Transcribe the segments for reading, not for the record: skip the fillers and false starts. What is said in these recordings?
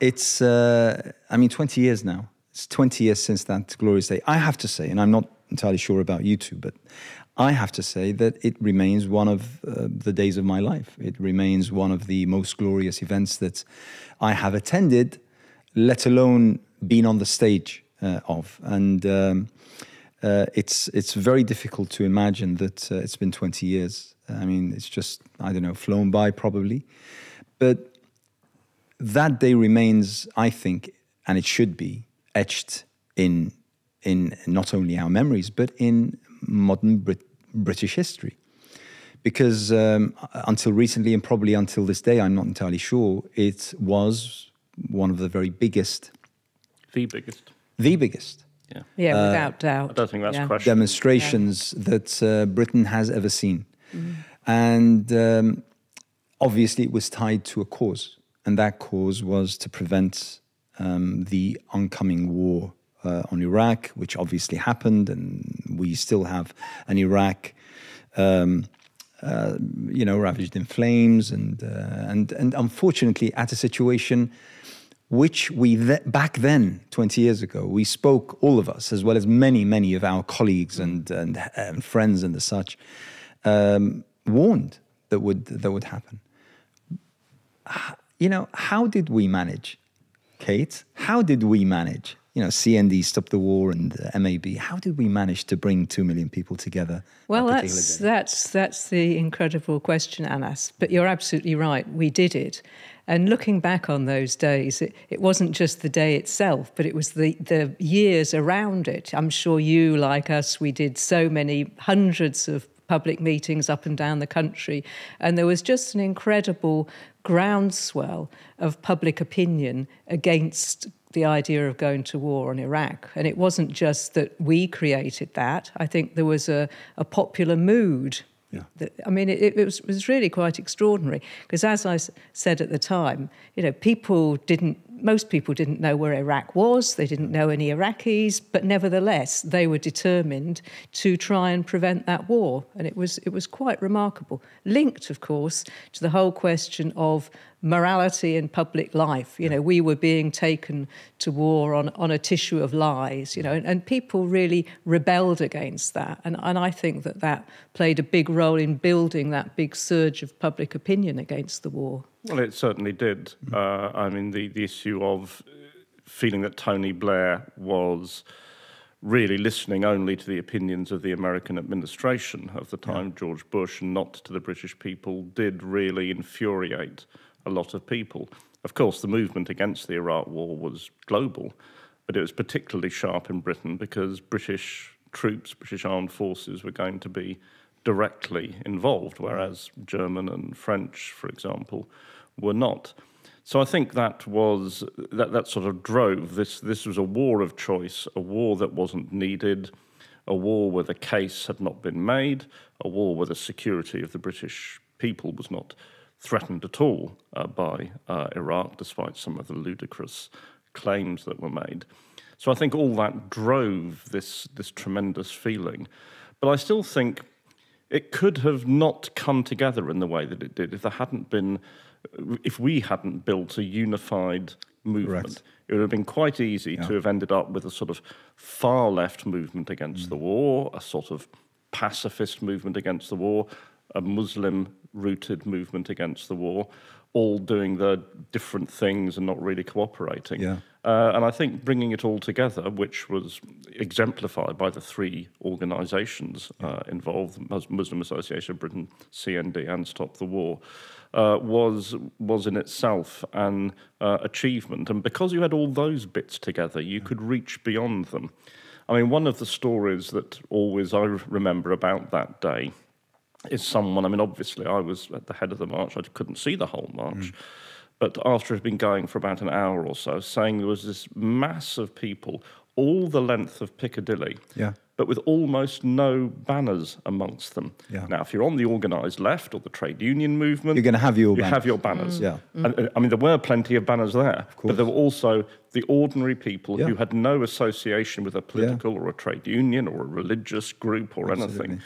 It's, 20 years now. It's 20 years since that glorious day. I have to say, and I'm not entirely sure about you two, but I have to say that it remains one of the days of my life. It remains one of the most glorious events that I have attended, let alone been on the stage of. And it's very difficult to imagine that it's been 20 years. I mean, it's just, I don't know, flown by probably. But that day remains, I think, and it should be, etched in not only our memories, but in modern British history. Because until recently, and probably until this day, I'm not entirely sure, it was one of the very biggest. The biggest. The biggest. Yeah, without doubt. I don't think that's a question. Demonstrations that Britain has ever seen. And obviously it was tied to a cause. And that cause was to prevent the oncoming war on Iraq, which obviously happened, and we still have an Iraq, ravaged in flames, and unfortunately at a situation which we back then, 20 years ago, we spoke, all of us, as well as many of our colleagues and friends and the such, warned that would happen. How did we manage, Kate? How did we manage? CND, Stop the War, and MAB. How did we manage to bring 2 million people together? Well, that's the incredible question, Anas. But you're absolutely right. We did it. And looking back on those days, it wasn't just the day itself, but it was the years around it. I'm sure you, like us, we did so many hundreds of public meetings up and down the country. And there was just an incredible groundswell of public opinion against the idea of going to war on Iraq. And it wasn't just that we created that. I think there was a popular mood. Yeah. It was really quite extraordinary because, as I said at the time, most people didn't know where Iraq was. They didn't know any Iraqis, but nevertheless, they were determined to try and prevent that war. And it was quite remarkable. Linked, of course, to the whole question of morality in public life. We were being taken to war on a tissue of lies, and people really rebelled against that. And I think that played a big role in building that big surge of public opinion against the war. Well, it certainly did. The issue of feeling that Tony Blair was really listening only to the opinions of the American administration of the time, George Bush, and not to the British people, did really infuriate a lot of people. Of course, the movement against the Iraq war was global, but it was particularly sharp in Britain because British troops, British armed forces were going to be directly involved, whereas German and French, for example, were not. So I think that sort of drove this. This was a war of choice, a war that wasn't needed, a war where the case had not been made, a war where the security of the British people was not threatened at all by Iraq, despite some of the ludicrous claims that were made. So I think all that drove this tremendous feeling. But I still think it could have not come together in the way that it did if we hadn't built a unified movement. Correct. It would have been quite easy to have ended up with a sort of far left movement against the war, a sort of pacifist movement against the war, a Muslim-rooted movement against the war, all doing their different things and not really cooperating. Yeah. And I think bringing it all together, which was exemplified by the three organisations involved, Muslim Association of Britain, CND and Stop the War, was in itself an achievement. And because you had all those bits together, you could reach beyond them. I mean, one of the stories that always I remember about that day is someone, obviously I was at the head of the march, I couldn't see the whole march, but after it had been going for about an hour or so, saying there was this mass of people, all the length of Piccadilly, but with almost no banners amongst them. Yeah. Now, if you're on the organised left or the trade union movement, you're going to have your banners. You have your banners. And there were plenty of banners there, but there were also the ordinary people who had no association with a political or a trade union or a religious group or anything,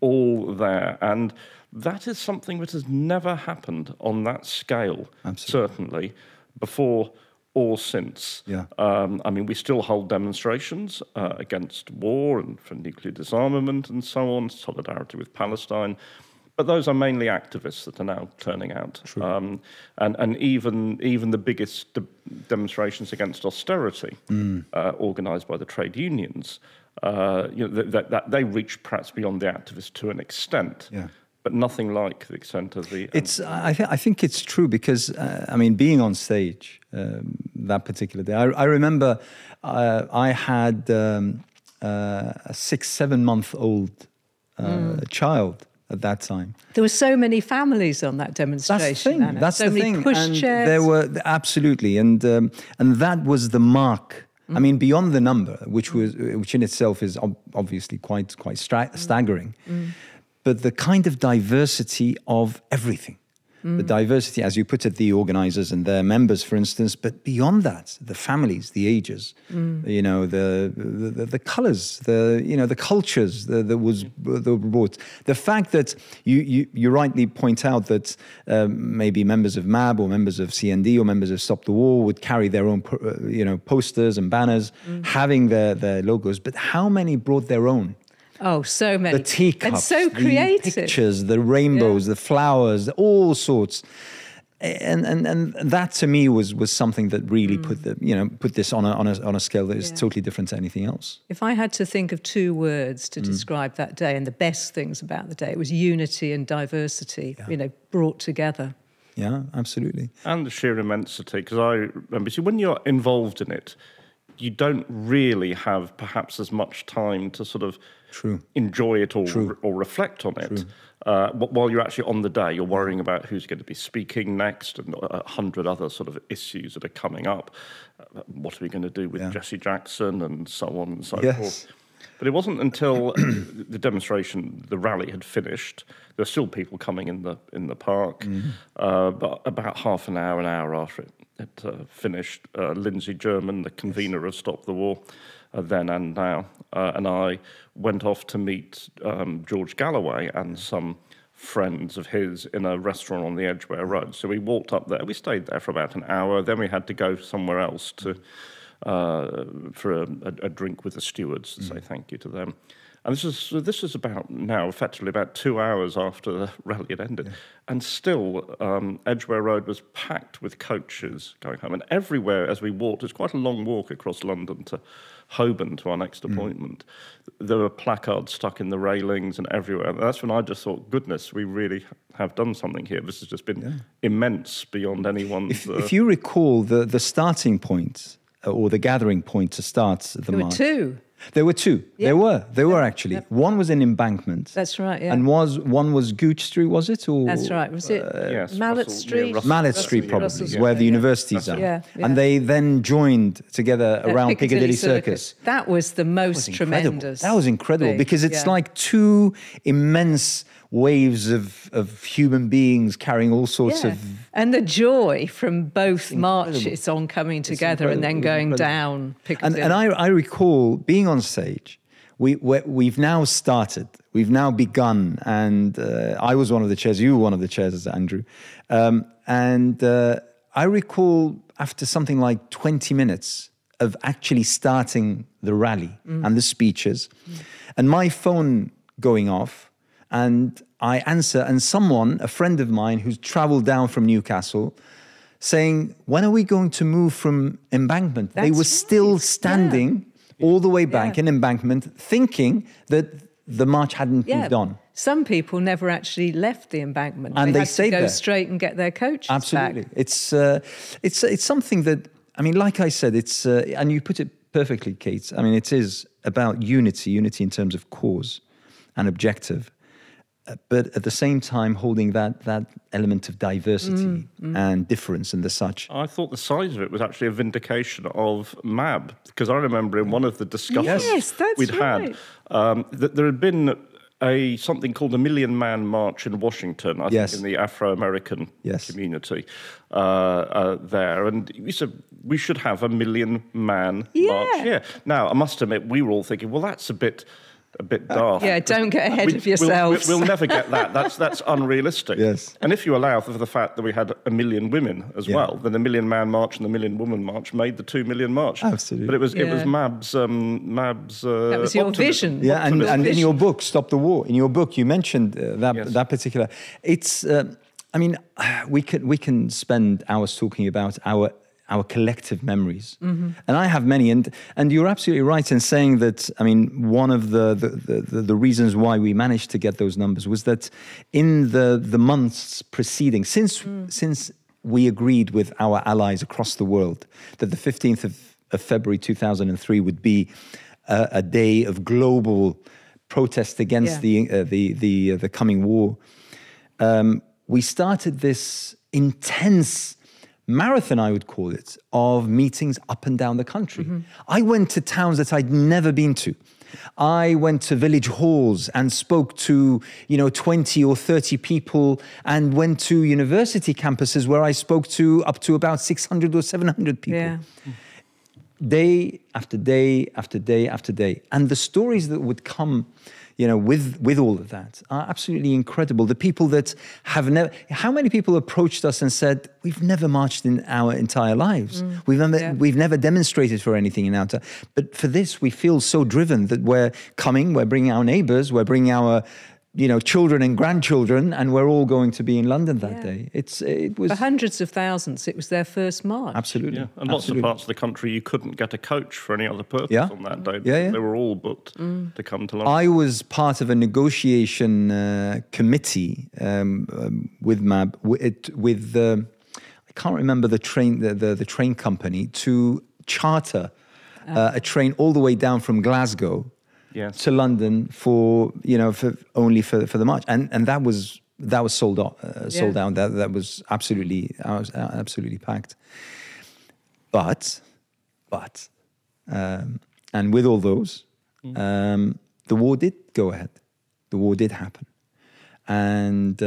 all there. And that is something that has never happened on that scale, certainly, before or since. Yeah. I mean, we still hold demonstrations against war and for nuclear disarmament and so on, solidarity with Palestine. But those are mainly activists that are now turning out. And even the biggest demonstrations against austerity, organised by the trade unions, that they reach perhaps beyond the activists to an extent. Yeah. But nothing like the extent of the... I think it's true because, I mean, being on stage that particular day, I remember I had a 6-7-month-old child at that time. There were so many families on that demonstration. That's the thing. Pushchairs. There were absolutely, and that was the mark. I mean, beyond the number, which in itself is obviously quite staggering. But the kind of diversity of everything, the diversity, as you put it, the organisers and their members, for instance, but beyond that, the families, the ages, you know, the colours, the cultures that were brought. The fact that you rightly point out that maybe members of MAB or members of CND or members of Stop the War would carry their own, posters and banners, having their logos, but how many brought their own? Oh, so many. The teacups, and so creative. The pictures, the rainbows, the flowers, all sorts. And that to me was something that really put this on a scale that is totally different to anything else. If I had to think of 2 words to describe that day and the best things about the day, it was unity and diversity, brought together. Yeah, absolutely. And the sheer immensity, because I remember, when you're involved in it, you don't really have perhaps as much time to sort of enjoy it or reflect on it. While you're actually on the day, you're worrying about who's going to be speaking next and 100 other sort of issues that are coming up. What are we going to do with Jesse Jackson and so on and so forth? But it wasn't until the demonstration, the rally had finished. There were still people coming in the park. But about half an hour after it finished, Lindsay German, the convener of Stop the War, then and now, and I went off to meet George Galloway and some friends of his in a restaurant on the Edgware Road. So we walked up there. We stayed there for about an hour. Then we had to go somewhere else for a drink with the stewards to say thank you to them. And this is about now, effectively about 2 hours after the rally had ended. And still, Edgware Road was packed with coaches going home. And everywhere as we walked, it's quite a long walk across London to Holborn to our next appointment. There were placards stuck in the railings and everywhere. And that's when I just thought, goodness, we really have done something here. This has just been immense beyond anyone's... If you recall, the starting point or the gathering point to start the march... There were 2. There were 2. Yeah. There were actually. Yep. One was in Embankment. That's right, yeah. And one was Gooch Street, was it? Or that's right. Was it Mallet Street? Mallet Street, probably, where the universities are. Yeah. And they then joined together around Piccadilly Circus. That was the most tremendous. That was incredible because it's like 2 immense waves of human beings carrying all sorts of... And the joy from both marches on coming together and then going down Piccadilly. And I recall being on stage. We've now started. We've now begun. And I was one of the chairs. You were one of the chairs, Andrew. And I recall after something like 20 minutes of actually starting the rally and the speeches, and my phone going off, and I answer, and someone, a friend of mine who's travelled down from Newcastle, saying, when are we going to move from Embankment? They were still standing all the way back in Embankment, thinking that the march hadn't moved on. Some people never actually left the Embankment. And they had stayed to go there. straight and get their coaches Absolutely. back. It's something that, I mean, like I said, it's, and you put it perfectly, Kate, I mean, it is about unity in terms of cause and objective. But at the same time, holding that element of diversity and difference and the such. I thought the size of it was actually a vindication of MAB, because I remember in one of the discussions we'd had, that there had been something called a Million Man March in Washington, I think in the Afro-American community there. And we said, we should have a 1 million man march here. Now, I must admit, we were all thinking, well, that's a bit... a bit daft. Yeah, don't get ahead of yourselves. We'll never get that. That's unrealistic. Yes. And if you allow for the fact that we had 1 million women as well, then the 1 million man march and the 1 million woman march made the 2 million march. Absolutely. But it was Mab's. That was your vision. Yeah, and in your book, Stop the War, in your book, you mentioned that particular. It's. I mean, we can spend hours talking about our collective memories, and I have many. And you're absolutely right in saying that. I mean, one of the reasons why we managed to get those numbers was that in the months preceding, since we agreed with our allies across the world that the 15th of February 2003 would be a day of global protest against the coming war. We started this intense marathon, I would call it, of meetings up and down the country. I went to towns that I'd never been to. I went to village halls and spoke to, 20 or 30 people, and went to university campuses where I spoke to up to about 600 or 700 people. Yeah. Day after day after day after day. And the stories that would come, with all of that are absolutely incredible. The people that have never, how many people approached us and said, we've never marched in our entire lives. We've never demonstrated for anything in our time. But for this, we feel so driven that we're bringing our neighbors, we're bringing our children and grandchildren, and we're all going to be in London that day. It was for hundreds of thousands. It was their first march. Absolutely, and lots of parts of the country you couldn't get a coach for any other purpose on that day. Yeah. They were all booked to come to London. I was part of a negotiation committee with MAB with I can't remember the train company to charter a train all the way down from Glasgow. To London for the march, and that was sold out. That was absolutely packed. But and with all those, the war did go ahead. The war did happen, and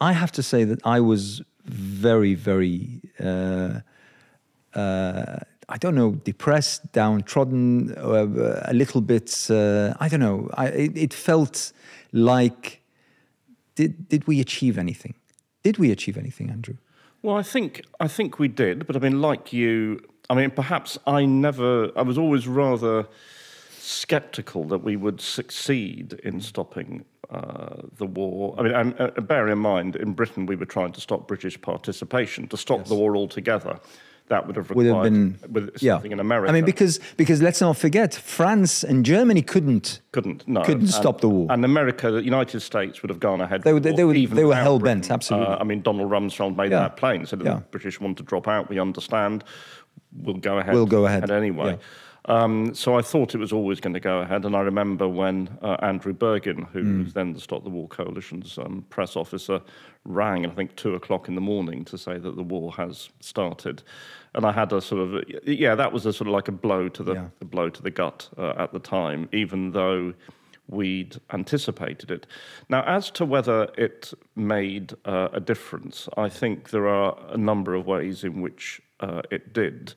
I have to say that I was very, very. I don't know, depressed, downtrodden, a little bit. I don't know. It felt like, did we achieve anything? Did we achieve anything, Andrew? Well, I think we did. But I mean, like you, perhaps I was always rather sceptical that we would succeed in stopping the war. And bear in mind, in Britain, we were trying to stop British participation, to stop the war altogether. That would have required something in America. Because let's not forget, France and Germany couldn't stop the war. And America, the United States would have gone ahead. They were hell bent, absolutely. Donald Rumsfeld made that plain. Said the British want to drop out. We understand. We'll go ahead. Anyway. So I thought it was always going to go ahead, and I remember when Andrew Bergin, who was then the Stop the War Coalition's press officer, rang at I think 2:00 in the morning to say that the war has started, and I had a sort of that was a sort of like a blow to the gut at the time, even though we'd anticipated it. Now, as to whether it made a difference, I think there are a number of ways in which it did.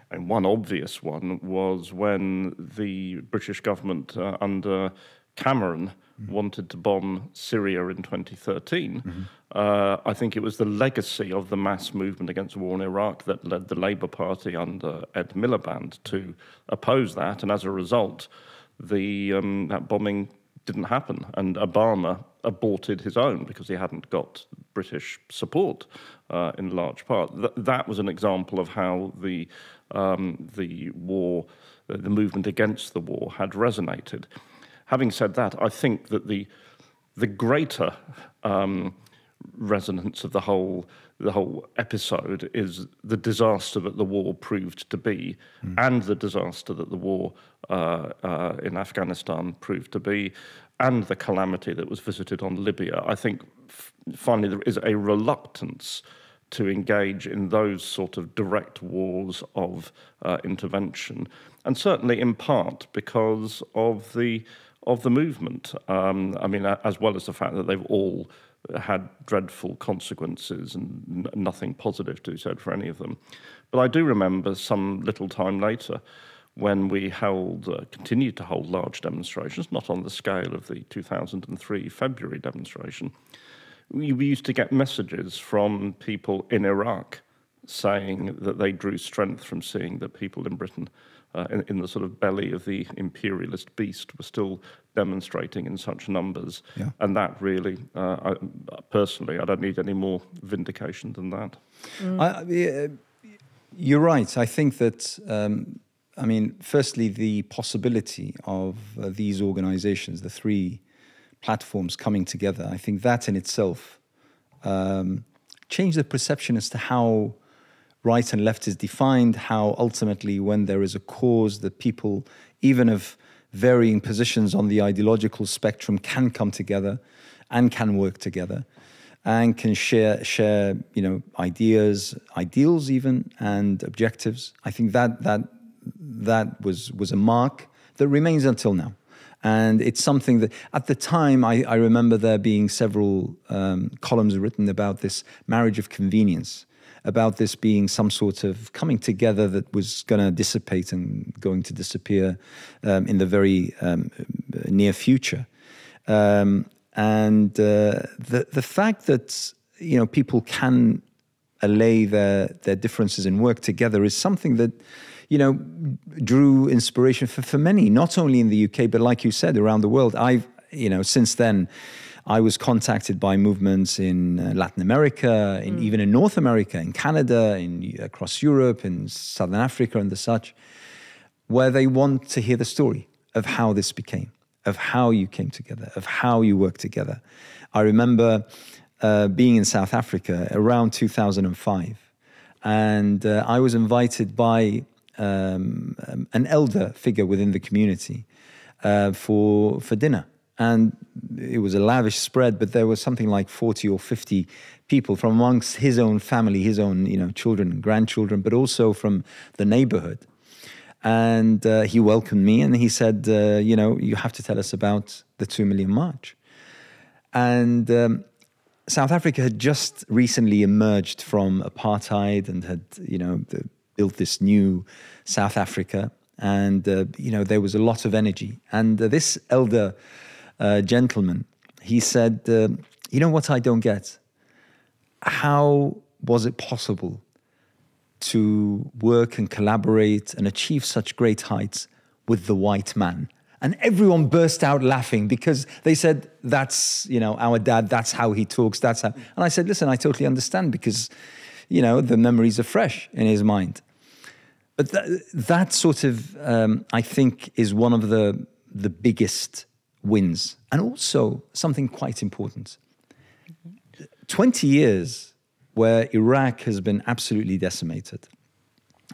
And one obvious one was when the British government under Cameron wanted to bomb Syria in 2013. I think it was the legacy of the mass movement against war in Iraq that led the Labour Party under Ed Miliband to oppose that. And as a result, that bombing didn't happen. And Obama aborted his own because he hadn't got British support in large part. That was an example of how the war, the movement against the war, had resonated. Having said that, I think that the greater resonance of the whole episode is the disaster that the war proved to be, and the disaster that the war in Afghanistan proved to be, and the calamity that was visited on Libya. I think finally there is a reluctance to engage in those sort of direct wars of intervention, and certainly in part because of the movement. As well as the fact that they've all had dreadful consequences and nothing positive to be said for any of them. But I do remember some little time later when we continued to hold large demonstrations, not on the scale of the 2003 February demonstration, we used to get messages from people in Iraq saying that they drew strength from seeing that people in Britain, in the sort of belly of the imperialist beast, were still demonstrating in such numbers. Yeah. And that really, personally, I don't need any more vindication than that. You're right. I think that, firstly, the possibility of these organizations, the three platforms coming together, I think that in itself changed the perception as to how right and left is defined, how ultimately when there is a cause that people, even of varying positions on the ideological spectrum, can come together and can work together and can share ideas, ideals even, and objectives. I think that was a mark that remains until now. And it's something that, at the time, I remember there being several columns written about this marriage of convenience, about this being some sort of coming together that was going to dissipate and going to disappear in the very near future. And the fact that people can allay their differences and work together is something that drew inspiration for many, not only in the UK but, like you said, around the world. Since then, I was contacted by movements in Latin America, even in North America, in Canada, across Europe, in Southern Africa and the such, where they want to hear the story of how this became, of how you came together, of how you worked together. I remember being in South Africa around 2005, and I was invited by an elder figure within the community for dinner. And it was a lavish spread, but there was something like 40 or 50 people from amongst his own family, his own children and grandchildren, but also from the neighborhood. And he welcomed me and he said, you have to tell us about the 2 Million March. And South Africa had just recently emerged from apartheid and had, built this new South Africa. And, there was a lot of energy. And this elder gentleman, he said, what I don't get? How was it possible to work and collaborate and achieve such great heights with the white man? And everyone burst out laughing because they said, that's, our dad, that's how he talks, that's how. And I said, listen, I totally understand because, the memories are fresh in his mind. But that sort of, I think, is one of the biggest wins, and also something quite important. 20 years where Iraq has been absolutely decimated,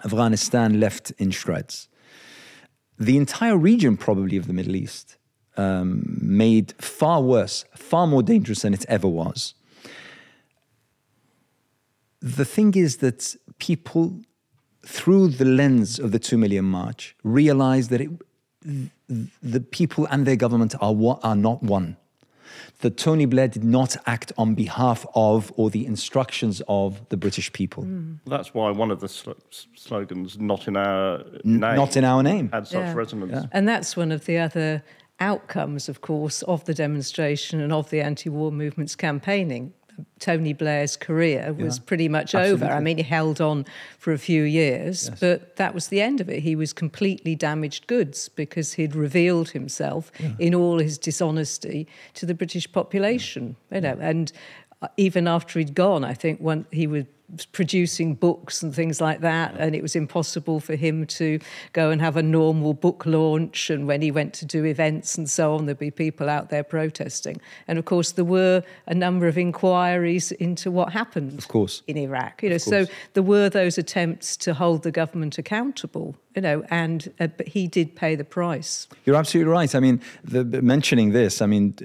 Afghanistan left in shreds, the entire region probably of the Middle East made far worse, far more dangerous than it ever was. The thing is that people, through the lens of the 2 Million March, realized that the people and their government are not one. That Tony Blair did not act on behalf of or the instructions of the British people. That's why one of the slogans, not in our name, not in our name, had such resonance. Yeah. And that's one of the other outcomes, of course, of the demonstration and of the anti-war movement's campaigning. Tony Blair's career was pretty much over. I mean, he held on for a few years, but that was the end of it. He was completely damaged goods because he'd revealed himself in all his dishonesty to the British population. And even after he'd gone, I think when he was producing books and things like that, and it was impossible for him to go and have a normal book launch, and when he went to do events and so on, there'd be people out there protesting. And of course there were a number of inquiries into what happened in Iraq, so there were those attempts to hold the government accountable, but he did pay the price. You're absolutely right. I mean, mentioning this,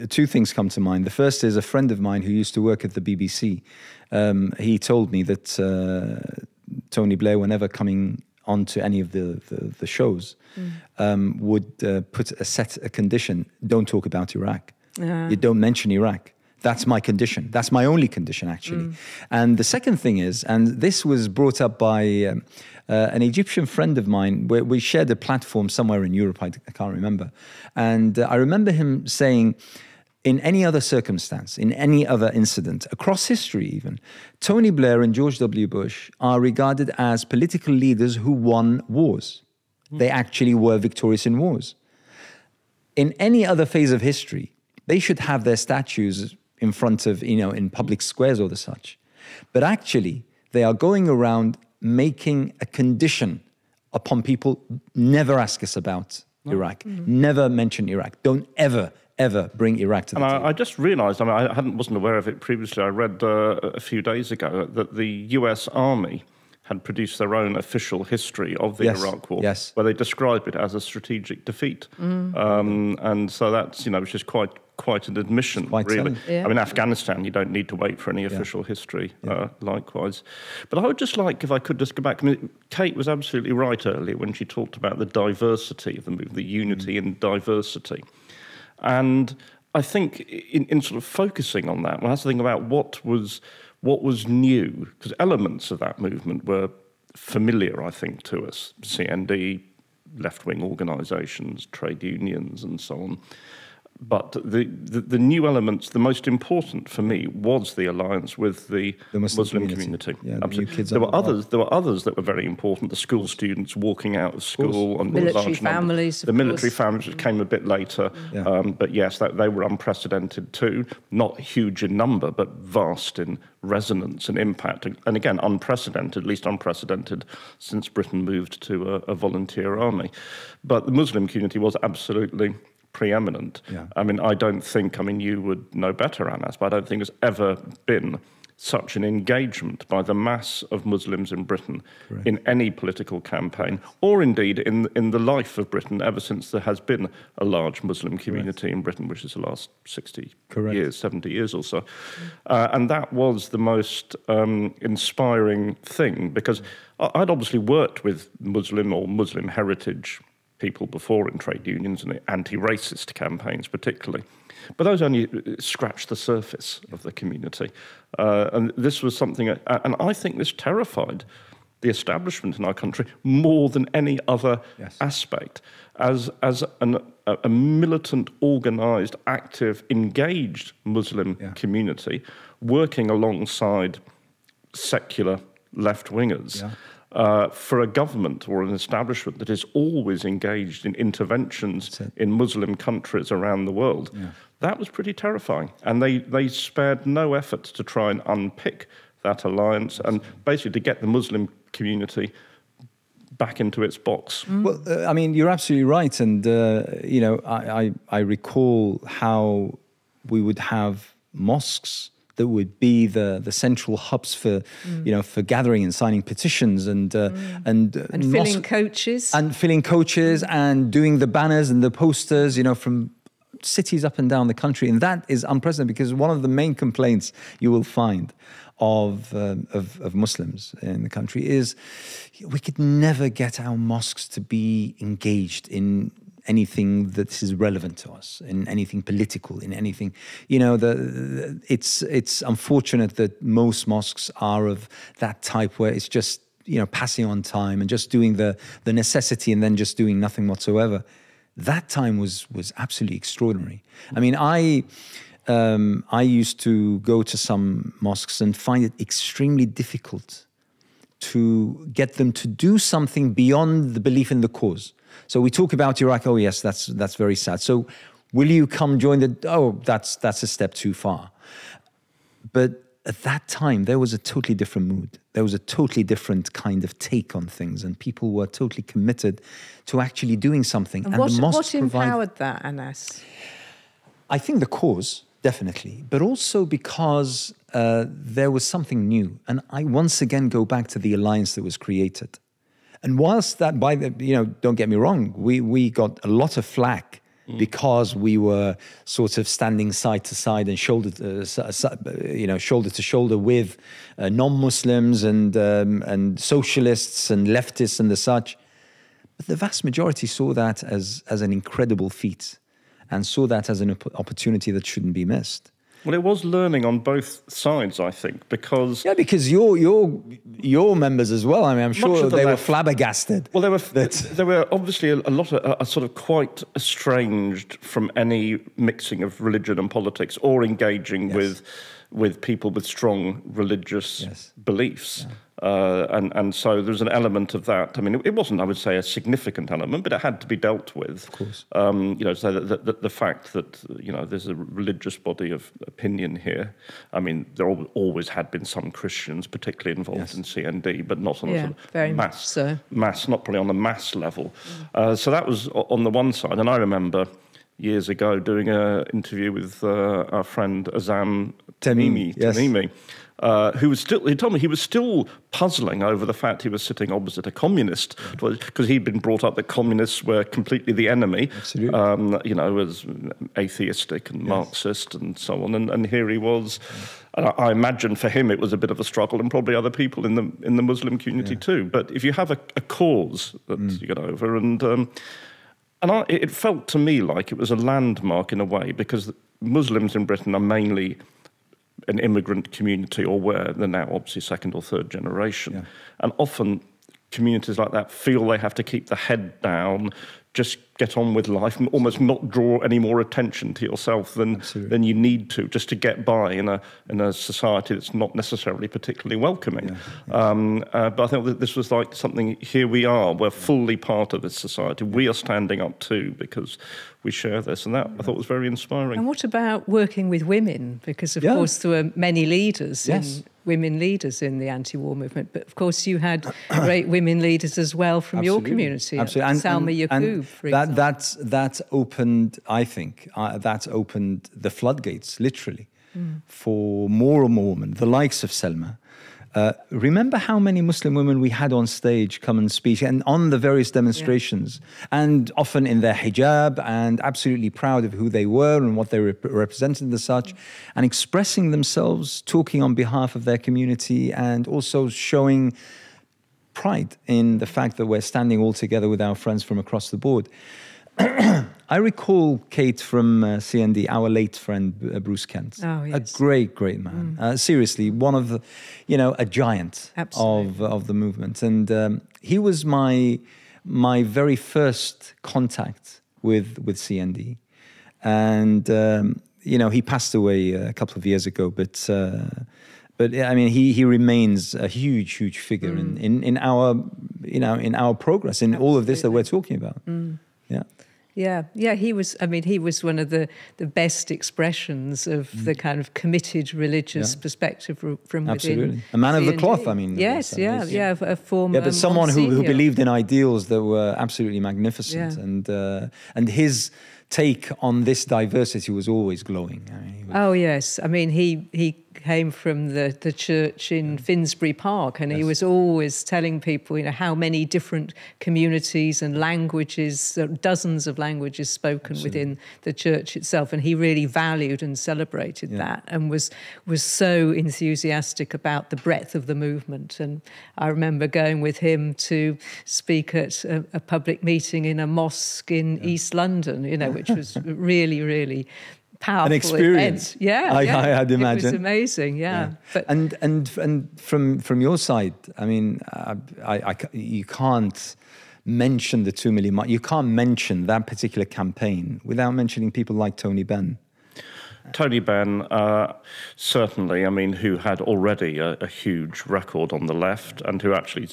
two things come to mind. The first is a friend of mine who used to work at the BBC. He told me that Tony Blair, whenever coming onto any of the shows, would set a condition: don't talk about Iraq. You don't mention Iraq. That's my condition. That's my only condition, actually. And the second thing is, and this was brought up by an Egyptian friend of mine, where we shared a platform somewhere in Europe, I can't remember. And I remember him saying, in any other circumstance, in any other incident, across history even, Tony Blair and George W. Bush are regarded as political leaders who won wars. They actually were victorious in wars. In any other phase of history, they should have their statues in front of, in public squares or the such. But actually, they are going around making a condition upon people, never ask us about Iraq, never mention Iraq, don't ever bring Iraq to the table. I just realised, I wasn't aware of it previously. I read a few days ago that the US Army had produced their own official history of the Iraq War, where they describe it as a strategic defeat. And so that's, which is quite an admission, really. Yeah. I mean, Afghanistan, you don't need to wait for any official history, likewise. But I would just like, if I could just go back, Kate was absolutely right earlier when she talked about the diversity of the movement, the unity in diversity. And I think in sort of focusing on that, one has to think about what was new, because elements of that movement were familiar, I think, to us. CND, left-wing organisations, trade unions and so on. But the new elements, the most important for me was the alliance with the Muslim community. Yeah, the there were others that were very important. The school students walking out of school, and military families. The military families, which came a bit later. But yes, they were unprecedented too. Not huge in number, but vast in resonance and impact. And again, unprecedented, at least unprecedented since Britain moved to a volunteer army. But the Muslim community was absolutely preeminent. I mean, you would know better, Anas, but I don't think there's ever been such an engagement by the mass of Muslims in Britain in any political campaign, or indeed in the life of Britain ever since there has been a large Muslim community in Britain, which is the last 60 years, 70 years or so. And that was the most inspiring thing, because I'd obviously worked with Muslim or Muslim heritage people before in trade unions and anti-racist campaigns particularly. But those only scratched the surface of the community. And this was something, and I think this terrified the establishment in our country more than any other aspect. As a militant, organised, active, engaged Muslim community working alongside secular left-wingers, for a government or an establishment that is always engaged in interventions in Muslim countries around the world, that was pretty terrifying. And they spared no effort to try and unpick that alliance and basically to get the Muslim community back into its box. Well, you're absolutely right. And, I recall how we would have mosques that would be the central hubs for for gathering and signing petitions and filling coaches and doing the banners and the posters from cities up and down the country. And that is unprecedented, because one of the main complaints you will find of Muslims in the country is we could never get our mosques to be engaged in anything that is relevant to us, in anything political, in anything, it's unfortunate that most mosques are of that type where it's just, passing on time and just doing the necessity and then just doing nothing whatsoever. That time was absolutely extraordinary. I mean, I used to go to some mosques and find it extremely difficult to get them to do something beyond the belief in the cause. So we talk about Iraq. Oh yes, that's very sad. So will you come join the? Oh, that's a step too far. But at that time, there was a totally different mood. There was a totally different kind of take on things, and people were totally committed to actually doing something. And what empowered that, Anas? I think the cause, definitely, but also because there was something new. And I once again go back to the alliance that was created. And whilst that, don't get me wrong, we got a lot of flack because we were sort of standing side to side and shoulder to shoulder with non-Muslims and socialists and leftists and the such. But the vast majority saw that as an incredible feat and saw that as an opportunity that shouldn't be missed. Well, it was learning on both sides, I think, because because your members as well. I mean, I'm sure they were flabbergasted. Well, there were obviously a lot of sort of quite estranged from any mixing of religion and politics or engaging with people with strong religious beliefs. Yeah. And so there's an element of that. I mean, it wasn't, I would say, a significant element, but it had to be dealt with. Of course. So the fact that, there's a religious body of opinion here. I mean, there always had been some Christians, particularly involved in CND, but not on a sort of very mass, not probably on the mass level. So that was on the one side. And I remember years ago doing an interview with our friend Azam Tamimi. He told me he was still puzzling over the fact he was sitting opposite a communist, because he'd been brought up that communists were completely the enemy, as atheistic and Marxist and so on. And here he was. And I imagine for him it was a bit of a struggle, and probably other people in the Muslim community too. But if you have a cause that you get over, and it felt to me like it was a landmark in a way, because Muslims in Britain are mainly an immigrant community, or where they're now obviously second or third generation. Yeah. And often communities like that feel they have to keep the head down, just get on with life, and almost not draw any more attention to yourself than you need to, just to get by in a society that's not necessarily particularly welcoming. But I think that this was like something, here we are, we're fully part of this society. We are standing up too, because we share this, and that I thought was very inspiring. And what about working with women? Because of course there were many leaders, women leaders in the anti-war movement, but of course you had great women leaders as well from your community. Absolutely. And Salma Yaqub, for example. That's opened, I think, that's opened the floodgates, literally, for more and more women, the likes of Selma. Remember how many Muslim women we had on stage come and speak, and on the various demonstrations, and often in their hijab, and absolutely proud of who they were and what they represented and such, and expressing themselves, talking on behalf of their community, and also showing pride in the fact that we're standing all together with our friends from across the board. I recall Kate from CND, our late friend Bruce Kent, a great man. Seriously, one of the, a giant of the movement, and he was my very first contact with CND, and he passed away a couple of years ago, but I mean, he remains a huge figure in our in our progress in all of this that we're talking about. Yeah, he was. I mean, he was one of the best expressions of the kind of committed religious perspective from absolutely within. A man CND. of the cloth. I mean, a former. Yeah, but someone who believed in ideals that were absolutely magnificent, and his take on this diversity was always glowing. I mean, he came from the church in Finsbury Park, and he was always telling people, how many different communities and languages, dozens of languages spoken within the church itself, and he really valued and celebrated that, and was so enthusiastic about the breadth of the movement. And I remember going with him to speak at a public meeting in a mosque in East London, which was really powerful an experience. Event. I'd imagine. It was amazing, But and from your side, I mean, you can't mention the 2 million mark. You can't mention that particular campaign without mentioning people like Tony Benn. Tony Benn, certainly, I mean, who had already a huge record on the left, and who actually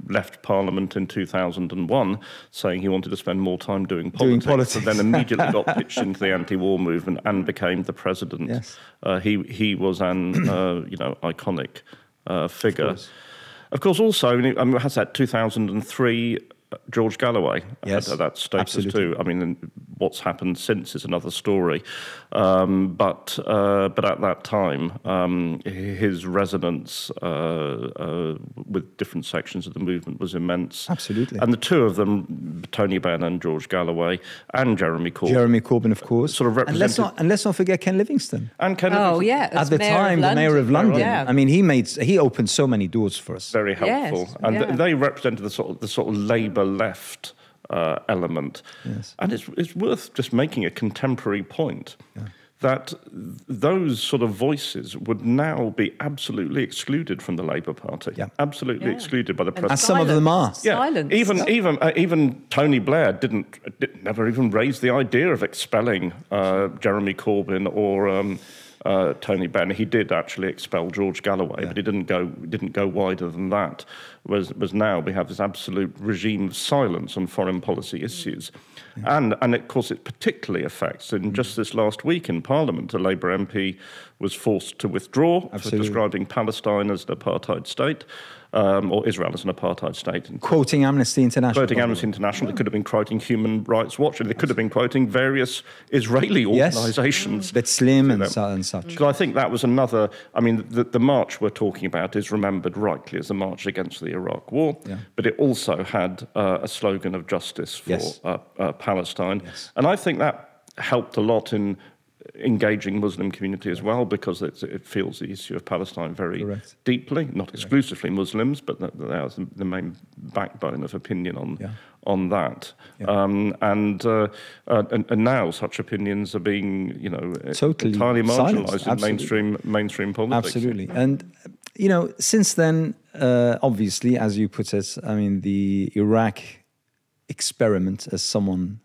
left Parliament in 2001 saying he wanted to spend more time doing politics. And then immediately got pitched into the anti-war movement and became the president. Yes. He was an iconic figure. Of course, also, I mean, has that 2003 George Galloway at that status too. I mean, what's happened since is another story. But at that time, his resonance with different sections of the movement was immense. Absolutely. And the two of them, Tony Benn and George Galloway, and Jeremy Corbyn. Jeremy Corbyn, of course. Sort of represented. And let's not forget Ken Livingstone. And Ken Livingstone. At the time, the mayor of London. Yeah. I mean, he opened so many doors for us. Very helpful. And they represented the sort of Labour left element. Yes. And it's worth just making a contemporary point that those sort of voices would now be absolutely excluded from the Labour Party. Yeah. Absolutely excluded by the president. As some of them are. Yeah. Silence. Even Tony Blair never even raised the idea of expelling Jeremy Corbyn or Tony Benn. He did actually expel George Galloway, but he didn't go wider than that. Was now we have this absolute regime of silence on foreign policy issues, and of course it particularly affects. In just this last week in Parliament, a Labour MP was forced to withdraw for describing Palestine as an apartheid state. Or Israel as an apartheid state. Quoting Amnesty International. Quoting Amnesty International. They could have been quoting Human Rights Watch. They could have been quoting various Israeli organisations. B'Tselem and such. Because I think that was another... I mean, the march we're talking about is remembered rightly as a march against the Iraq War, but it also had a slogan of justice for Palestine. Yes. And I think that helped a lot in engaging Muslim community as well, because it feels the issue of Palestine very deeply, not exclusively Muslims, but they are the main backbone of opinion on that. Yeah. And now such opinions are being, totally entirely marginalised in mainstream politics. Absolutely. And, since then, obviously, as you put it, I mean, the Iraq experiment, as someone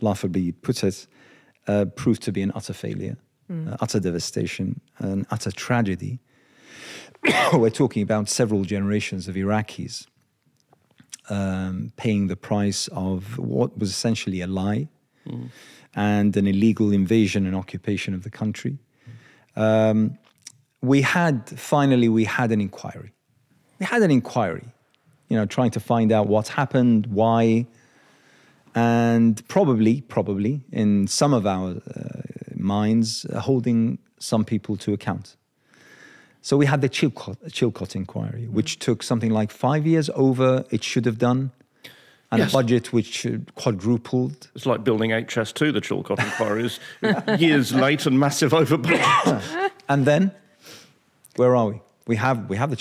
laughably put it, proved to be an utter failure, utter devastation, an utter tragedy. We're talking about several generations of Iraqis paying the price of what was essentially a lie and an illegal invasion and occupation of the country. We had an inquiry. We had an inquiry, trying to find out what happened, why, and probably in some of our minds, holding some people to account. So we had the Chilcot inquiry, which took something like 5 years over it should have done, and a budget which quadrupled. It's like building HS2, the Chilcot inquiry is years late and massive over budget. And then, where are we? We have the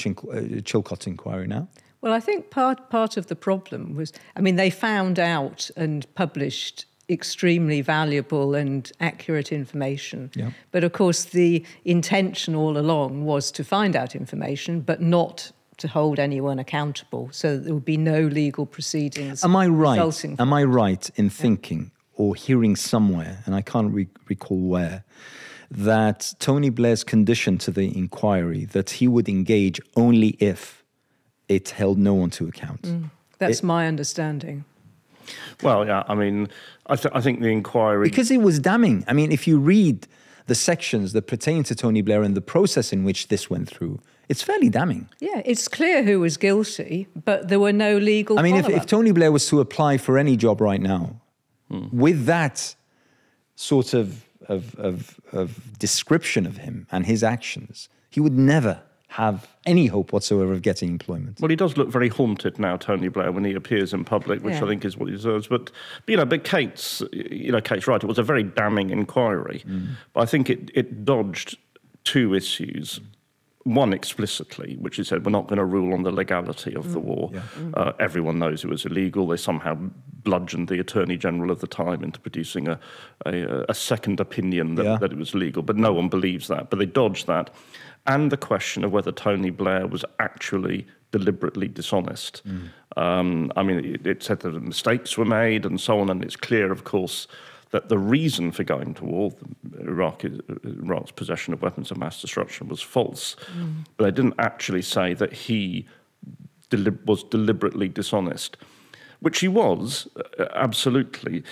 Chilcot inquiry now. Well, I think part of the problem was, they found out and published extremely valuable and accurate information. Yeah. But of course, the intention all along was to find out information, but not to hold anyone accountable, so that there would be no legal proceedings. Am I right in thinking or hearing somewhere, and I can't recall where, that Tony Blair's condition to the inquiry that he would engage only if it held no one to account? That's my understanding. Well, yeah, I think the inquiry... Because it was damning. If you read the sections that pertain to Tony Blair and the process in which this went through, it's fairly damning. Yeah, it's clear who was guilty, but there were no legal if Tony Blair was to apply for any job right now, with that sort of description of him and his actions, he would never have any hope whatsoever of getting employment. Well, he does look very haunted now, Tony Blair, when he appears in public, which I think is what he deserves. But Kate's right. It was a very damning inquiry. But I think it dodged two issues. One explicitly, which he said, we're not going to rule on the legality of the war. Yeah. Everyone knows it was illegal. They somehow bludgeoned the Attorney General of the time into producing a second opinion that it was legal. But no one believes that. But they dodged that. And the question of whether Tony Blair was actually deliberately dishonest. It said that mistakes were made and so on, and it's clear, of course, that the reason for going to war, Iraq's possession of weapons of mass destruction, was false. But they didn't actually say that he was deliberately dishonest, which he was, absolutely.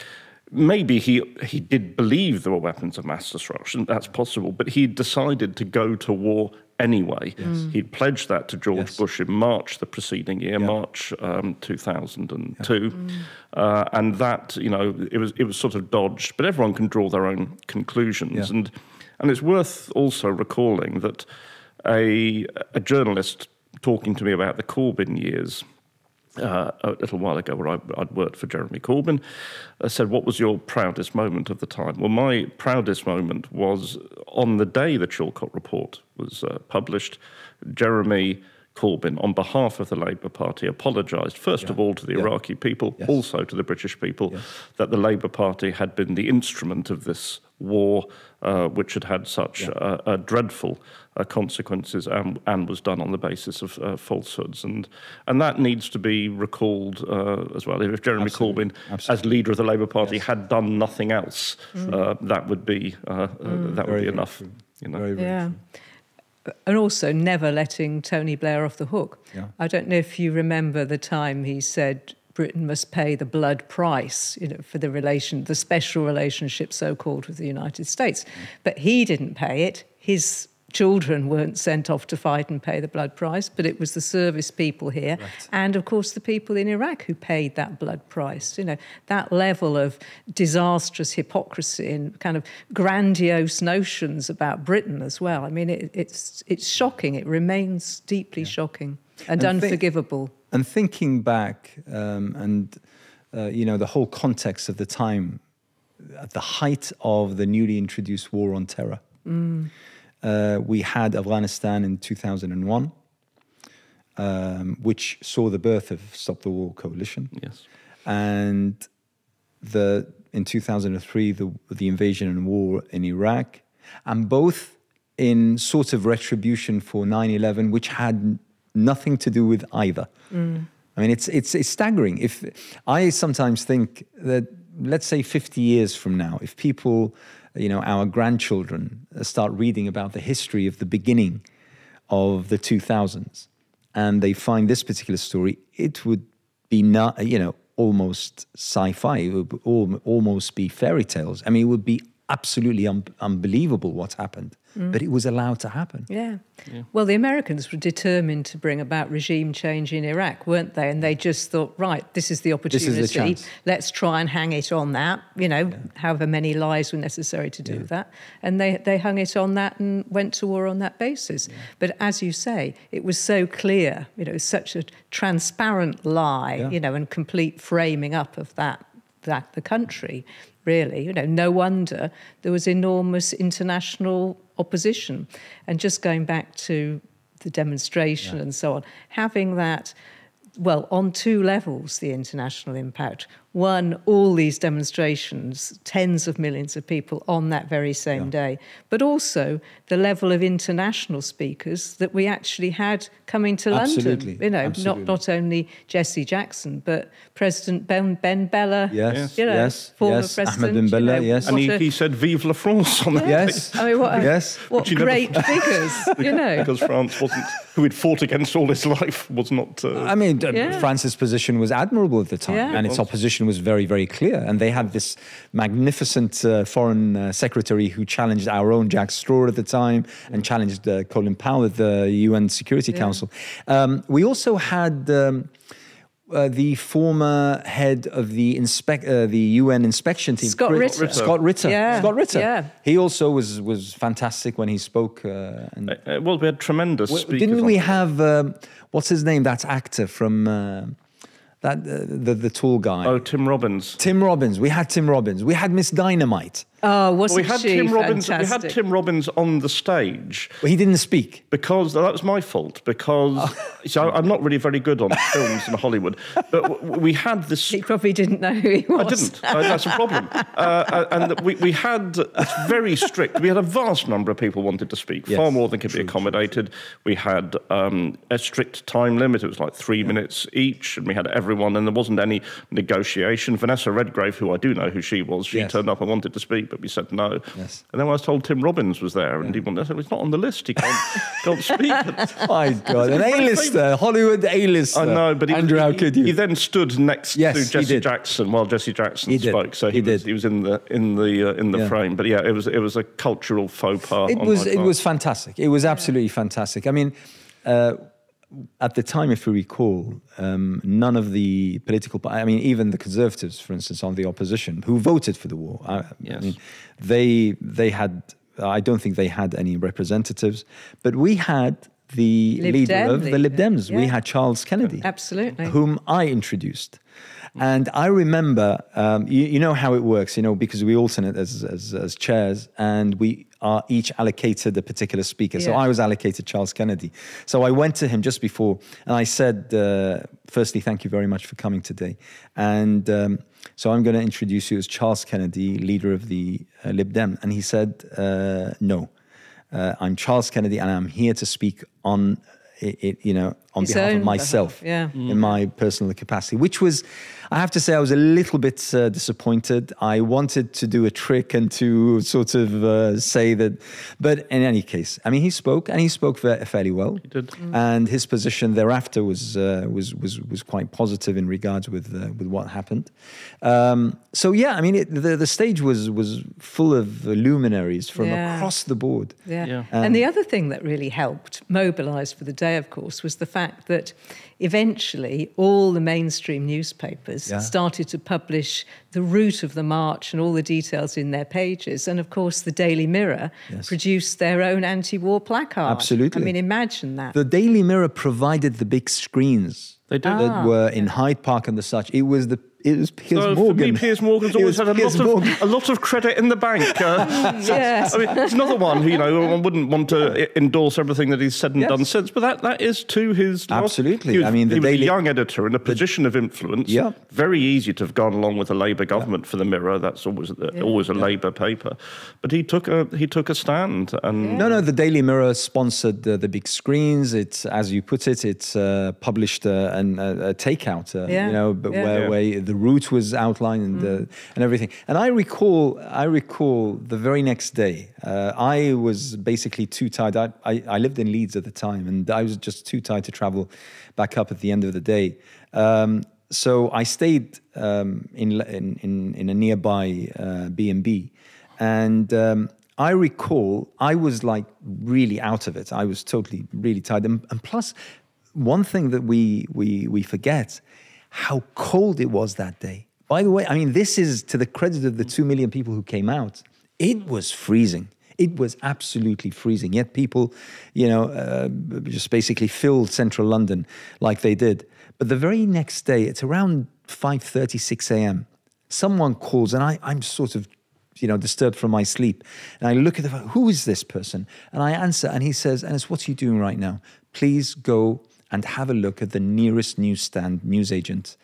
Maybe he did believe there were weapons of mass destruction, that's possible, but he decided to go to war anyway. Yes. He'd pledged that to George Bush in March the preceding year, March 2002, and that, it was sort of dodged, but everyone can draw their own conclusions. And it's worth also recalling that a journalist talking to me about the Corbyn years a little while ago, where I'd worked for Jeremy Corbyn, said, what was your proudest moment of the time? Well, my proudest moment was on the day the Chilcot report was published. Jeremy Corbyn, on behalf of the Labour Party, apologised, first of all, to the Iraqi people, also to the British people, that the Labour Party had been the instrument of this war, which had had such dreadful consequences and was done on the basis of falsehoods. And that needs to be recalled as well. If Jeremy Corbyn, as leader of the Labour Party, had done nothing else, that would be enough. You know? Very, very true. And also never letting Tony Blair off the hook. Yeah. I don't know if you remember the time he said Britain must pay the blood price, for the special relationship, so-called, with the United States. But he didn't pay it. His children weren't sent off to fight and pay the blood price, but it was the service people here and, of course, the people in Iraq who paid that blood price. That level of disastrous hypocrisy and kind of grandiose notions about Britain as well. I mean, it's shocking. It remains deeply shocking and unforgivable. And thinking back, the whole context of the time, at the height of the newly introduced war on terror, we had Afghanistan in 2001, which saw the birth of Stop the War Coalition. Yes. And in 2003, the invasion and war in Iraq, and both in sort of retribution for 9/11, which had nothing to do with either. I mean, it's staggering. If I sometimes think that, let's say 50 years from now, if people, our grandchildren start reading about the history of the beginning of the 2000s, and they find this particular story, it would be almost sci-fi. It would almost be fairy tales. I mean, it would be absolutely unbelievable what happened, but it was allowed to happen. Yeah. Well, the Americans were determined to bring about regime change in Iraq, weren't they? And they just thought, right, this is the opportunity. This is the chance. Let's try and hang it on that, however many lies were necessary to do that. And they hung it on that and went to war on that basis. But as you say, it was so clear, such a transparent lie, and complete framing up of that the country, really. No wonder there was enormous international opposition. And just going back to the demonstration and so on, having that, on two levels, the international impact. One, all these demonstrations, tens of millions of people on that very same day, but also the level of international speakers that we actually had coming to London. Not only Jesse Jackson, but President Ben Bella. Former President. Ahmed Ben Bella, yes. And he said "Vive la France" on that day. I mean, what great figures, Because France wasn't, who he'd fought against all his life, was not... France's position was admirable at the time, and its opposition was very, very clear. And they had this magnificent foreign secretary who challenged our own Jack Straw at the time and challenged Colin Powell at the UN Security Council. We also had the former head of the UN inspection team, Scott Ritter. Scott Ritter. Yeah. Scott Ritter. Yeah. He also was fantastic when he spoke. we had tremendous speakers. Didn't we have what's his name? That actor from. The tall guy. Oh, Tim Robbins. Tim Robbins. We had Tim Robbins. We had Miss Dynamite. Oh, wasn't she fantastic? We had Tim Robbins on the stage. But he didn't speak. Because that was my fault. Because so I'm not really very good on films in Hollywood. But we had this... He probably didn't know who he was. I didn't. That's a problem. And we had very strict... We had a vast number of people wanted to speak, far more than could be accommodated. We had a strict time limit. It was like 3 minutes each. And we had everyone. And there wasn't any negotiation. Vanessa Redgrave, who I do know who she was, she turned up and wanted to speak, but we said no. Yes. And then I was told Tim Robbins was there, and he wanted, I said, he's not on the list. He can't speak. My God, an A-lister, Hollywood A-lister. I know, but Andrew, how could you? He then stood next to Jesse Jackson while Jesse Jackson spoke. So he was in the frame. But yeah, it was a cultural faux pas. It was fantastic. It was absolutely fantastic. I mean, at the time, if you recall, none of the political... I mean, even the Conservatives, for instance, on the opposition, who voted for the war, I mean, they had... I don't think they had any representatives, but we had the leader of the Lib Dems. We had Charles Kennedy. Absolutely. Whom I introduced. And I remember, you know how it works, because we alternate as chairs, and are each allocated a particular speaker. So Yeah. I was allocated Charles Kennedy. So I went to him just before and I said, firstly, thank you very much for coming today. And so I'm going to introduce you as Charles Kennedy, leader of the Lib Dem. And he said, no, I'm Charles Kennedy and I'm here to speak on on His behalf of own myself, behalf, yeah. in my personal capacity, which was, I have to say, I was a little bit disappointed. I wanted to do a trick and to sort of say that, but in any case, I mean, he spoke and he spoke fairly well. He did. And his position thereafter was quite positive in regards with what happened. So yeah, I mean, the stage was full of luminaries from across the board. Yeah. And the other thing that really helped mobilise for the day, of course, was the fact that eventually all the mainstream newspapers started to publish the route of the march and all the details in their pages. And of course, the Daily Mirror produced their own anti-war placard. Absolutely. I mean, imagine that. The Daily Mirror provided the big screens. They did. That were in Hyde Park and the such. It was Piers Morgan. For me, Piers Morgan's always had a lot of credit in the bank. Yes. I mean, he's another one who, one wouldn't want to endorse everything that he's said and done since, but that is to his... Absolutely. He was, I mean, he was a young editor in a position of influence. Yeah. Very easy to have gone along with a Labour government for the Mirror. That's always a Labour paper. But he took a stand. And No, the Daily Mirror sponsored the big screens. It's, as you put it, it's published a takeout, where the route was outlined and everything. And I recall the very next day, I was basically too tired. I lived in Leeds at the time, and I was just too tired to travel back up at the end of the day. So I stayed in a nearby B&B, and I recall I was like really out of it. I was totally really tired, and plus, one thing that we forget, how cold it was that day. By the way, I mean, this is to the credit of the 2 million people who came out. It was freezing. It was absolutely freezing. Yet people, just basically filled central London like they did. But the very next day, it's around 5:30, 6 a.m., someone calls, and I'm sort of, disturbed from my sleep. And I look at the phone, who is this person? And I answer, and he says, Ennis, what are you doing right now? Please go and have a look at the nearest newsstand, newsagent.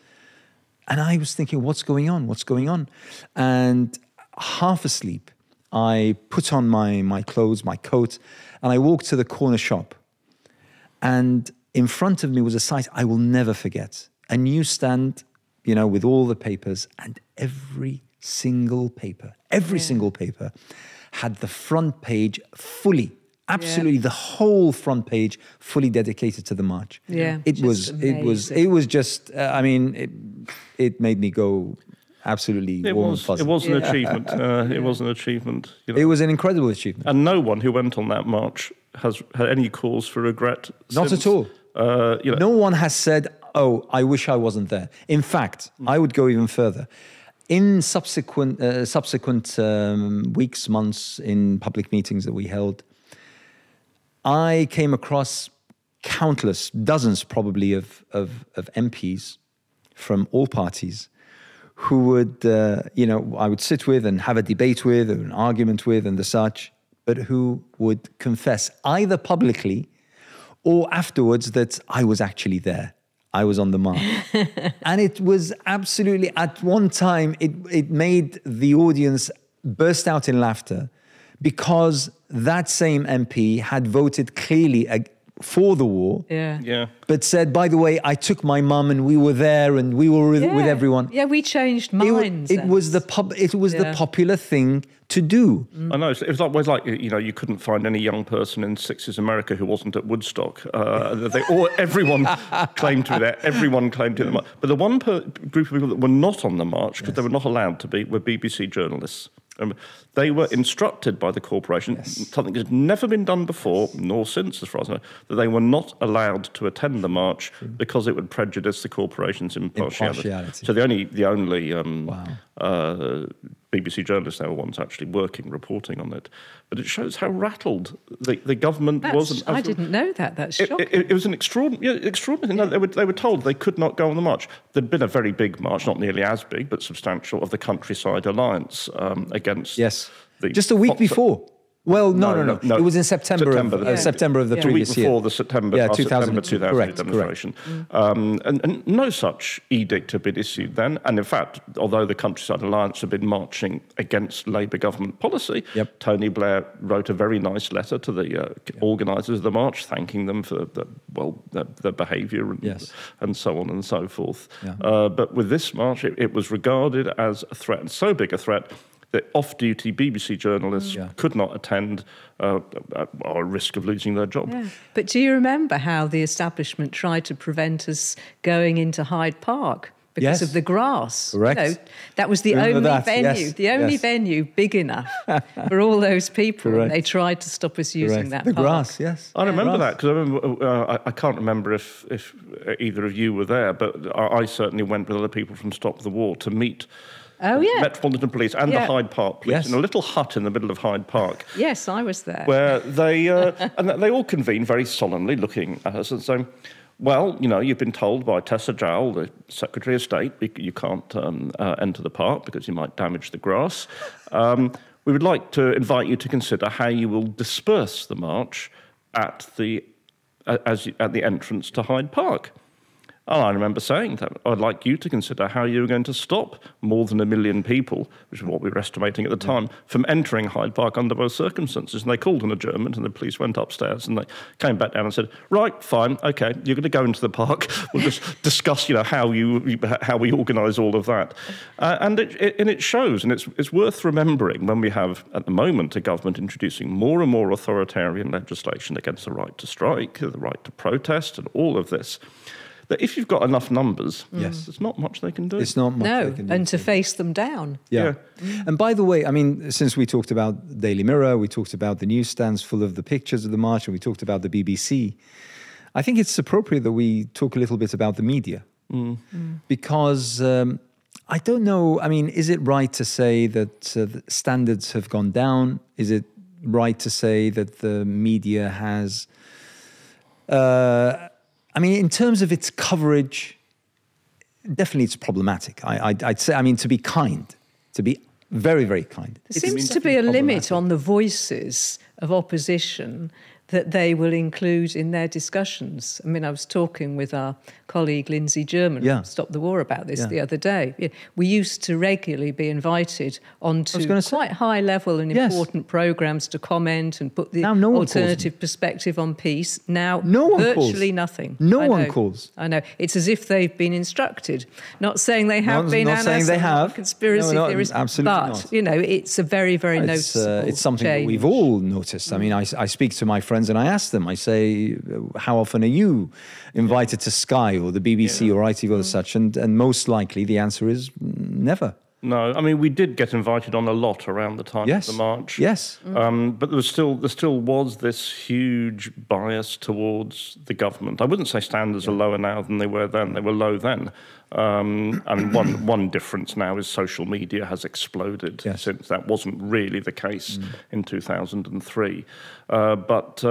And I was thinking, what's going on? What's going on? And half asleep, I put on my clothes, my coat, and I walked to the corner shop. And in front of me was a sight I will never forget. A newsstand, with all the papers, and every single paper had the front page fully. Absolutely, the whole front page fully dedicated to the march. Yeah, it was just. It made me go absolutely warm and fuzzy. It was an achievement. It was an achievement. It was an incredible achievement, and no one who went on that march has had any cause for regret. Not at all. No one has said, "Oh, I wish I wasn't there." In fact, I would go even further. In subsequent weeks, months, in public meetings that we held, I came across countless, dozens probably, of MPs from all parties who would, I would sit with and have a debate with or an argument with and the such, but who would confess either publicly or afterwards that I was actually there. I was on the march. And it was absolutely, at one time, it made the audience burst out in laughter, because that same MP had voted clearly for the war, but said, by the way, I took my mum and we were there and we were with everyone. Yeah, we changed minds. It was the popular thing to do. I know. It was like you couldn't find any young person in Sixes America who wasn't at Woodstock. Everyone claimed to be there. Everyone claimed to be there. But the one group of people that were not on the march, because they were not allowed to be, were BBC journalists. They were instructed by the corporation, something that had never been done before, nor since, as far as I know, that they were not allowed to attend the march because it would prejudice the corporation's impartiality. So the only BBC journalists there were ones actually working, reporting on it. But it shows how rattled the government was. I didn't know that. That's shocking. It was an extraordinary thing. No, they were told they could not go on the march. There'd been a very big march, not nearly as big, but substantial, of the Countryside Alliance against... Yes, just a week before. Well, no. It was in September of the previous year. Before the September 2000 demonstration. And no such edict had been issued then. And in fact, although the Countryside Alliance had been marching against Labour government policy, Tony Blair wrote a very nice letter to the organisers of the march, thanking them for their behaviour and so on and so forth. But with this march, it was regarded as a threat, and so big a threat that off-duty BBC journalists could not attend at risk of losing their job. Yeah. But do you remember how the establishment tried to prevent us going into Hyde Park because of the grass? Correct. That was the only venue big enough for all those people. Correct. They tried to stop us using that park. Grass, yes. I remember that, because I remember, I can't remember if either of you were there, but I certainly went with other people from Stop the War to meet Metropolitan Police and the Hyde Park Police in a little hut in the middle of Hyde Park. Yes, I was there. Where they and they all convened very solemnly, looking at us and saying, "Well, you've been told by Tessa Jowell, the Secretary of State, you can't enter the park because you might damage the grass. We would like to invite you to consider how you will disperse the march at the entrance to Hyde Park." And I remember saying that I'd like you to consider how you were going to stop more than 1 million people, which is what we were estimating at the time, from entering Hyde Park under those circumstances. And they called an adjournment, and the police went upstairs, and they came back down and said, "Right, fine, okay, you're going to go into the park. We'll just discuss, how we organise all of that." And it shows, and it's worth remembering when we have at the moment a government introducing more and more authoritarian legislation against the right to strike, the right to protest, and all of this, that if you've got enough numbers, there's not much they can do. It's not much they can do. And to face them down. Yeah. And by the way, I mean, since we talked about Daily Mirror, we talked about the newsstands full of the pictures of the march, and we talked about the BBC, I think it's appropriate that we talk a little bit about the media. Because I don't know, I mean, is it right to say that the standards have gone down? Is it right to say that the media has... I mean, in terms of its coverage, definitely it's problematic. I'd say, I mean, to be kind, to be very, very kind. There seems to be a limit on the voices of opposition that they will include in their discussions. I mean, I was talking with our colleague Lindsay German from Stop the War about this the other day. We used to regularly be invited onto quite high level and important programmes to comment and put the alternative perspective on peace. Now virtually nothing. No one calls. I know. It's as if they've been instructed. Not saying they have been, not saying they have. Conspiracy theorists. Absolutely not. It's a very, very noticeable it's something change. that we've all noticed. I mean, I speak to my friends and I ask them, I say, how often are you invited to Sky or the BBC or ITV or such? And most likely the answer is never. No, I mean, we did get invited on a lot around the time of the march. Yes. But there still was this huge bias towards the government. I wouldn't say standards are lower now than they were then. They were low then. And one difference now is social media has exploded since that wasn't really the case in 2003. But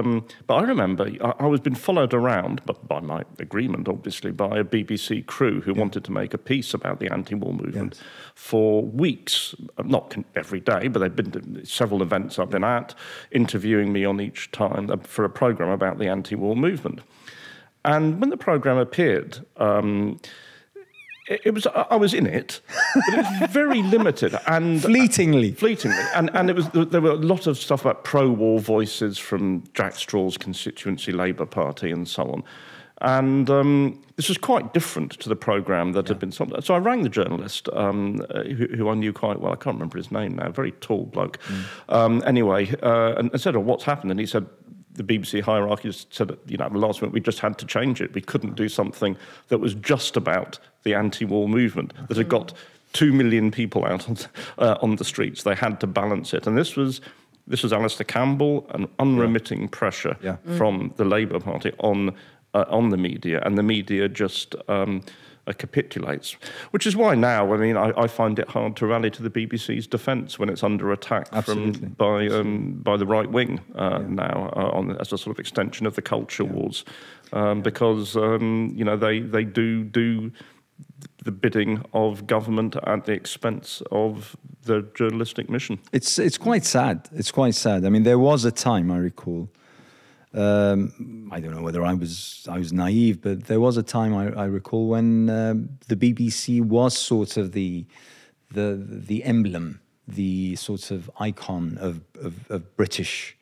I remember I was being followed around, but by my agreement, obviously, by a BBC crew who wanted to make a piece about the anti-war movement for weeks, not every day, but they've been to several events I've been at, interviewing me on each time for a programme about the anti-war movement. And when the programme appeared, I was in it, but it was very limited and fleetingly, and there were a lot of stuff about pro-war voices from Jack Straw's constituency Labour Party and so on, and this was quite different to the programme that had been sold. So I rang the journalist who I knew quite well. I can't remember his name now. Very tall bloke. Anyway, and I said, "Oh, what's happened?" And he said, the BBC hierarchy said, at the last minute, we just had to change it. We couldn't do something that was just about the anti-war movement, that had got 2 million people out on the streets. They had to balance it. And this was Alistair Campbell, an unremitting pressure from the Labour Party on the media, and the media just capitulates. Which is why now, I mean, I find it hard to rally to the BBC's defence when it's under attack by the right wing now as a sort of extension of the culture wars, because they do the bidding of government at the expense of the journalistic mission. It's quite sad. It's quite sad. I mean, there was a time, I recall. I don't know whether I was naive, but there was a time I recall when the BBC was sort of the emblem, the sort of icon of British,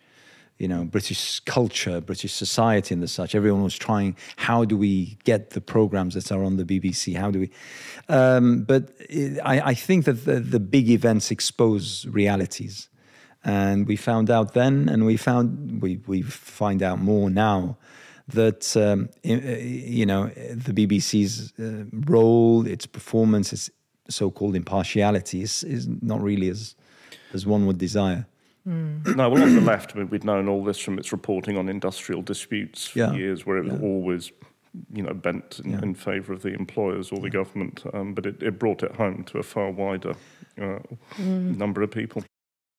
British culture, British society and the such. Everyone was trying, how do we get the programs that are on the BBC? How do we? I think that the big events expose realities. And we found out then, and we find out more now, that the BBC's role, its performance, its so-called impartiality is not really as one would desire. No, well, on the left, I mean, we'd known all this from its reporting on industrial disputes for years, where it was always, bent in favour of the employers or the government. But it brought it home to a far wider number of people.